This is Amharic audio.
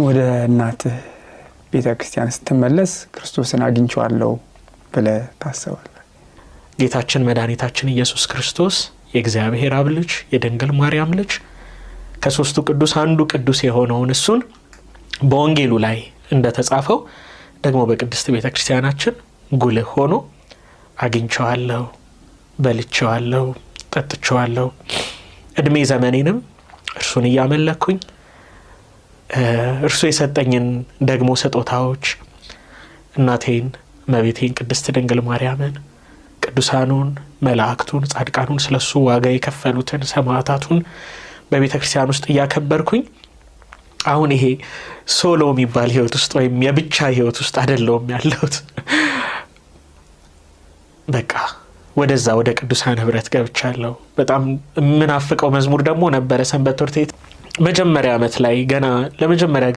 ወደ እናትህ ቤተክርስቲያን ስትመለስ ክርስቶስን አግኝቼዋለሁ ብለህ ታስባለህ? ጌታችን መድኃኒታችን ኢየሱስ ክርስቶስ የእግዚአብሔር አብ ልጅ የድንግል ማርያም ልጅ ከሶስቱ ቅዱስ አንዱ ቅዱስ የሆነውን እሱን በወንጌሉ ላይ እንደተጻፈው ደግሞ በቅድስት ቤተክርስቲያናችን ጉልህ ሆኖ አግኝቼዋለሁ፣ በልቼዋለሁ፣ ጠጥቼዋለሁ። እድሜ ዘመኔንም እርሱን እያመለኩኝ እርሱ የሰጠኝን ደግሞ ስጦታዎች እናቴን እመቤቴን ቅድስት ድንግል ማርያምን፣ ቅዱሳኑን መላእክቱን፣ ጻድቃኑን ስለሱ ዋጋ የከፈሉትን ሰማዕታቱን በቤተክርስቲያን ውስጥ እያከበርኩኝ አሁን ይሄ ሶሎ የሚባል ህይወት ውስጥ ወይም የብቻ ህይወት ውስጥ አይደለሁም ያለሁት። በቃ ወደዛ ወደ ቅዱሳን ህብረት ገብቻለሁ። በጣም ምናፍቀው መዝሙር ደግሞ ነበረ ሰንበት ትምህርት ቤት መጀመሪያ ዓመት ላይ ገና ለመጀመሪያ